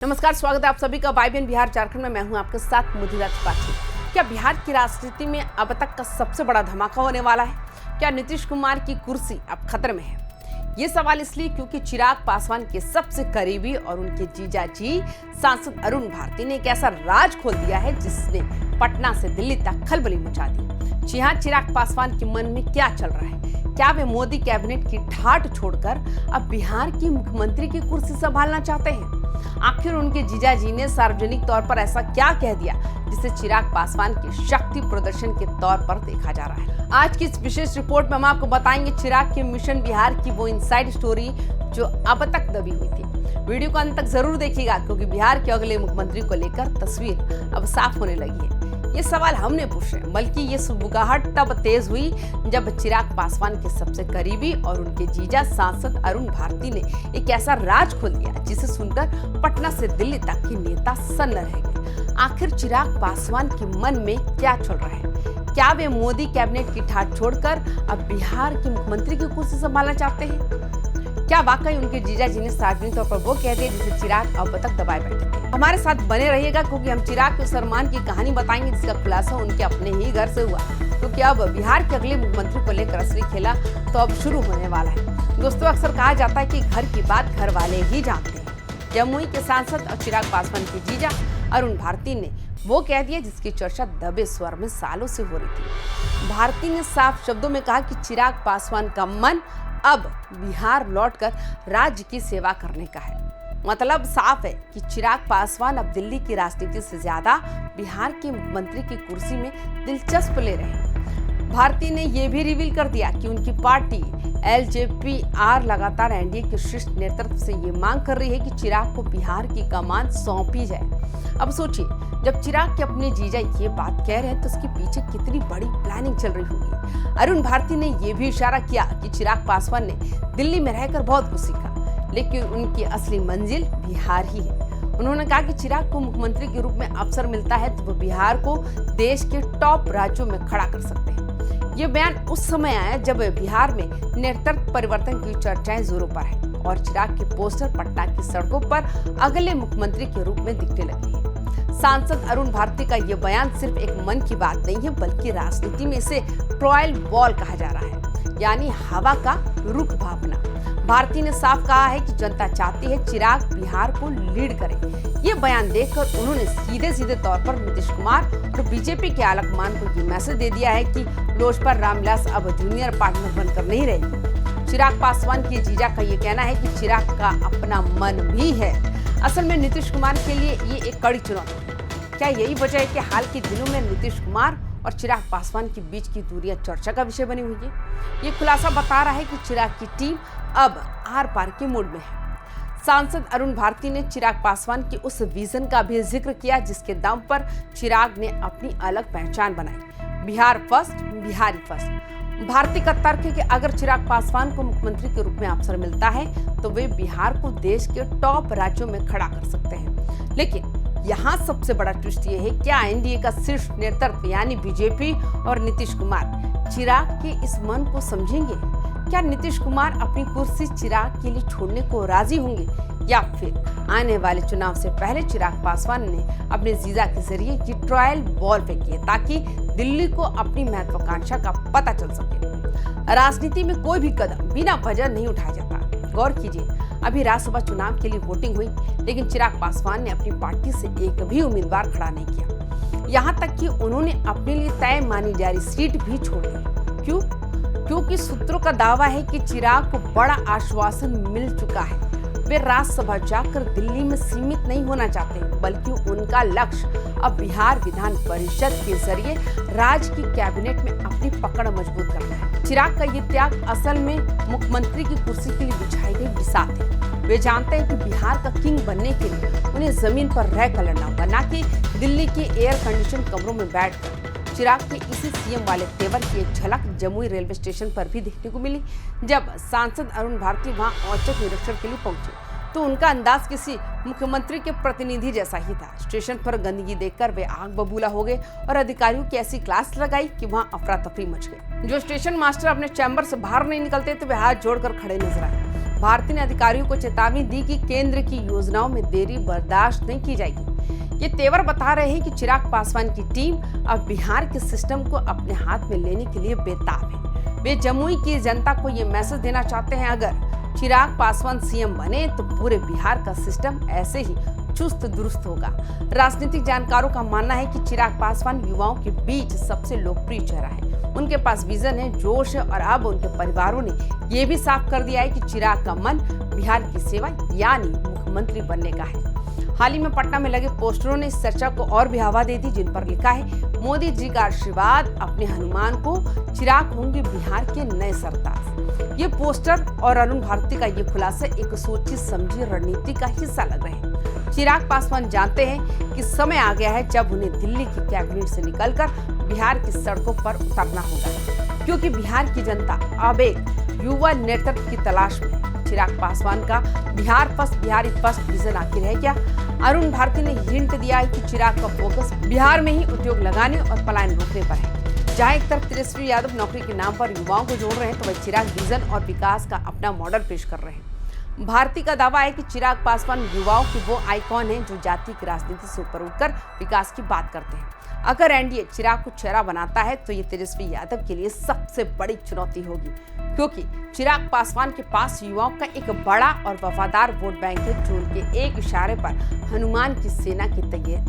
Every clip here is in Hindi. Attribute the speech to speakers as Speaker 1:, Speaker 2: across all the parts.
Speaker 1: नमस्कार, स्वागत है आप सभी का वाइब्रेंट बिहार झारखंड में। मैं हूं आपके साथ मधुरा त्रिपाठी। क्या बिहार की राजनीति में अब तक का सबसे बड़ा धमाका होने वाला है? क्या नीतीश कुमार की कुर्सी अब खतरे में है? ये सवाल इसलिए क्योंकि चिराग पासवान के सबसे करीबी और उनके जीजाजी सांसद अरुण भारती ने एक ऐसा राज खोल दिया है जिसने पटना से दिल्ली तक खलबली मचा दी। जी हाँ, चिराग पासवान के मन में क्या चल रहा है? क्या वे मोदी कैबिनेट की ठाठ छोड़कर अब बिहार की मुख्यमंत्री की कुर्सी संभालना चाहते हैं? आखिर उनके जीजाजी ने सार्वजनिक तौर पर ऐसा क्या कह दिया जिसे चिराग पासवान के शक्ति प्रदर्शन के तौर पर देखा जा रहा है? आज की इस विशेष रिपोर्ट में हम आपको बताएंगे चिराग के मिशन बिहार की वो इनसाइड स्टोरी जो अब तक दबी हुई थी। वीडियो को अंत तक जरूर देखिएगा क्योंकि बिहार के अगले मुख्यमंत्री को लेकर तस्वीर अब साफ होने लगी है। ये सवाल हमने पूछे, बल्कि ये सुगबुगाहट तब तेज हुई जब चिराग पासवान के सबसे करीबी और उनके जीजा सांसद अरुण भारती ने एक ऐसा राज खोल दिया जिसे सुनकर पटना से दिल्ली तक के नेता सन्न रह गए। आखिर चिराग पासवान के मन में क्या चल रहा है? क्या वे मोदी कैबिनेट की ठाठ छोड़कर अब बिहार के मुख्यमंत्री की कुर्सी संभालना चाहते हैं? क्या वाकई उनके जीजाजी ने सार्वजनिक तौर पर वो कह दिया जिसे चिराग अब तक दबाए बैठे थे? हमारे साथ बने रहिएगा क्योंकि हम चिराग के सरमान की कहानी बताएंगे जिसका खुलासा उनके अपने ही घर से हुआ। क्योंकि अब बिहार के अगले मुख्यमंत्री को लेकर असली खेला तो अब शुरू होने वाला है। दोस्तों, अक्सर कहा जाता है कि घर की बात घर वाले ही जानते हैं। जमुई के सांसद और चिराग पासवान के जीजा अरुण भारती ने वो कह दिया जिसकी चर्चा दबे स्वर में सालों से हो रही थी। भारती ने साफ शब्दों में कहा कि चिराग पासवान का मन अब बिहार लौटकर राज्य की सेवा करने का है। मतलब साफ है कि चिराग पासवान अब दिल्ली की राजनीति से ज्यादा बिहार के मुख्यमंत्री की कुर्सी में दिलचस्प ले रहे हैं। भारती ने यह भी रिवील कर दिया कि उनकी पार्टी एलजेपीआर लगातार एनडीए के शीर्ष नेतृत्व से ये मांग कर रही है कि चिराग को बिहार की कमान सौंपी जाए। अब सोचिए, जब चिराग के अपने जीजा ये बात कह रहे हैं तो उसके पीछे कितनी बड़ी प्लानिंग चल रही होगी। अरुण भारती ने यह भी इशारा किया कि चिराग पासवान ने दिल्ली में रहकर बहुत कुछ सीखा, लेकिन उनकी असली मंजिल बिहार ही है। उन्होंने कहा कि चिराग को मुख्यमंत्री के रूप में अवसर मिलता है तो वो बिहार को देश के टॉप राज्यों में खड़ा कर सकते हैं। ये बयान उस समय आया जब बिहार में नेतृत्व परिवर्तन की चर्चाएं जोरों पर है और चिराग के पोस्टर पटना की सड़कों पर अगले मुख्यमंत्री के रूप में दिखने लगे हैं। सांसद अरुण भारती का ये बयान सिर्फ एक मन की बात नहीं है, बल्कि राजनीति में इसे ट्रायल बॉल कहा जा रहा है, यानी हवा का रुख भापना। भारती ने साफ कहा है कि जनता चाहती है चिराग बिहार को लीड करे। ये बयान देखकर उन्होंने सीधे सीधे तौर पर नीतीश कुमार और बीजेपी के आलाकमान को ये मैसेज दे दिया है कि लोजपा रामविलास अब जूनियर पार्टनर बनकर नहीं रहेगी। चिराग पासवान के जीजा का ये कहना है कि चिराग का अपना मन भी है। असल में नीतीश कुमार के लिए ये एक कड़ी चुनौती है। क्या यही वजह है कि हाल के दिनों में नीतीश कुमार और चिराग पासवान के बीच की दूरियां चर्चा का विषय बनी हुई है? ये खुलासा बता रहा है कि चिराग की टीम अब आर पार के मूड में है। सांसद अरुण भारती ने चिराग पासवान के उस विजन का भी जिक्र किया जिसके दम पर चिराग ने अपनी अलग पहचान बनाई। Bihar first, Bihari first. भारती का तर्क है कि अगर चिराग पासवान को मुख्यमंत्री के रूप में अवसर मिलता है तो वे बिहार को देश के टॉप राज्यों में खड़ा कर सकते हैं। लेकिन यहाँ सबसे बड़ा ट्विस्ट ये है, क्या एनडीए का शीर्ष नेतृत्व यानी बीजेपी और नीतीश कुमार चिराग के इस मन को समझेंगे? क्या नीतीश कुमार अपनी कुर्सी चिराग के लिए छोड़ने को राजी होंगे, या फिर आने वाले चुनाव से पहले चिराग पासवान ने अपने जीजा के जरिए ये ट्रायल बॉल फेंकी है ताकि दिल्ली को अपनी महत्वाकांक्षा का पता चल सके? राजनीति में कोई भी कदम बिना वजह नहीं उठाया जाता। गौर कीजिए, अभी राज्यसभा चुनाव के लिए वोटिंग हुई, लेकिन चिराग पासवान ने अपनी पार्टी से एक भी उम्मीदवार खड़ा नहीं किया। यहाँ तक कि उन्होंने अपने लिए तय मानी जा रही सीट भी छोड़ दी। क्यों? क्योंकि सूत्रों का दावा है कि चिराग को बड़ा आश्वासन मिल चुका है। वे राज्यसभा जाकर दिल्ली में सीमित नहीं होना चाहते, बल्कि उनका लक्ष्य अब बिहार विधान परिषद के जरिए राज्य की कैबिनेट में अपनी पकड़ मजबूत करना है। चिराग का ये त्याग असल में मुख्यमंत्री की कुर्सी के लिए बिछाई गई बिसात है। वे जानते हैं कि बिहार का किंग बनने के लिए उन्हें जमीन पर रहकर लड़ना होगा, न कि दिल्ली के एयर कंडीशन कमरों में बैठकर। चिराग के इसी सीएम वाले तेवर की एक झलक जमुई रेलवे स्टेशन पर भी देखने को मिली। जब सांसद अरुण भारती वहां औचक निरीक्षण के लिए पहुंचे तो उनका अंदाज किसी मुख्यमंत्री के प्रतिनिधि जैसा ही था। स्टेशन पर गंदगी देखकर वे आग बबूला हो गए और अधिकारियों की ऐसी क्लास लगाई कि वहां अफरा तफरी मच गई। जो स्टेशन मास्टर अपने चैम्बर से बाहर नहीं निकलते थे वे हाथ जोड़कर खड़े नजर आए। भारती ने अधिकारियों को चेतावनी दी कि केंद्र की योजनाओं में देरी बर्दाश्त नहीं की जाएगी। ये तेवर बता रहे हैं कि चिराग पासवान की टीम अब बिहार के सिस्टम को अपने हाथ में लेने के लिए बेताब है। वे जमुई की जनता को ये मैसेज देना चाहते हैं, अगर चिराग पासवान सीएम बने तो पूरे बिहार का सिस्टम ऐसे ही चुस्त दुरुस्त होगा। राजनीतिक जानकारों का मानना है कि चिराग पासवान युवाओं के बीच सबसे लोकप्रिय चेहरा है। उनके पास विजन है, जोश है और अब उनके परिवारों ने ये भी साफ कर दिया है कि चिराग का मन बिहार की सेवा यानी मुख्यमंत्री बनने का है। हाल ही में पटना में लगे पोस्टरों ने इस चर्चा को और भी हवा दे दी, जिन पर लिखा है, मोदी जी का आशीर्वाद अपने हनुमान को, चिराग होंगे बिहार के नए सरताज। ये पोस्टर और अरुण भारती का ये खुलासा एक सोची समझी रणनीति का हिस्सा लग रहे हैं। चिराग पासवान जानते हैं कि समय आ गया है जब उन्हें दिल्ली की कैबिनेट से निकलकर बिहार की सड़कों पर उतरना होगा, क्योंकि बिहार की जनता अब एक युवा नेतृत्व की तलाश में है। चिराग पासवान का Bihar first, Bihari first vision आखिर है क्या? अरुण भारती ने हिंट दिया है कि चिराग का फोकस बिहार में ही उद्योग लगाने और पलायन रोकने पर है। जहां एक तरफ तेजस्वी यादव नौकरी के नाम पर युवाओं को जोड़ रहे हैं, तो वही चिराग विजन और विकास का अपना मॉडल पेश कर रहे हैं। भारती का दावा है कि चिराग पासवान युवाओं की वो आइकॉन है जो जाति की राजनीति से ऊपर उठकर विकास की बात करते हैं। अगर एनडीए चिराग को चेहरा बनाता है तो ये तेजस्वी यादव के लिए सबसे बड़ी चुनौती होगी, क्योंकि चिराग पासवान के पास युवाओं का एक बड़ा और वफादार वोट बैंक है जो उनके एक इशारे पर हनुमान की सेना की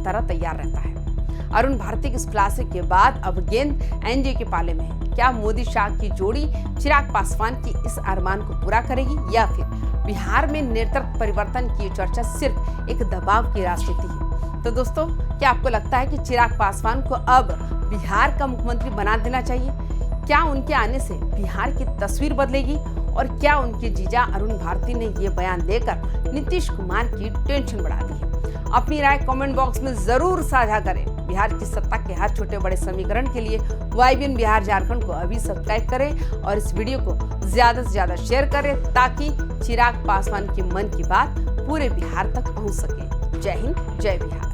Speaker 1: तरह तैयार रहता है। अरुण भारती के इस खुलासे के बाद अब गेंद एनडीए के पाले में है। क्या मोदी शाह की जोड़ी चिराग पासवान की इस अरमान को पूरा करेगी, या फिर बिहार में नेतृत्व परिवर्तन की चर्चा सिर्फ एक दबाव की राजनीति है? तो दोस्तों, क्या आपको लगता है कि चिराग पासवान को अब बिहार का मुख्यमंत्री बना देना चाहिए? क्या उनके आने से बिहार की तस्वीर बदलेगी, और क्या उनके जीजा अरुण भारती ने ये बयान देकर नीतीश कुमार की टेंशन बढ़ा दी है? अपनी राय कमेंट बॉक्स में जरूर साझा करें। बिहार की सत्ता के हर छोटे बड़े समीकरण के लिए YBN बिहार झारखंड को अभी सब्सक्राइब करें और इस वीडियो को ज्यादा से ज्यादा शेयर करें, ताकि चिराग पासवान के मन की बात पूरे बिहार तक पहुंच सके। जय हिंद, जय बिहार।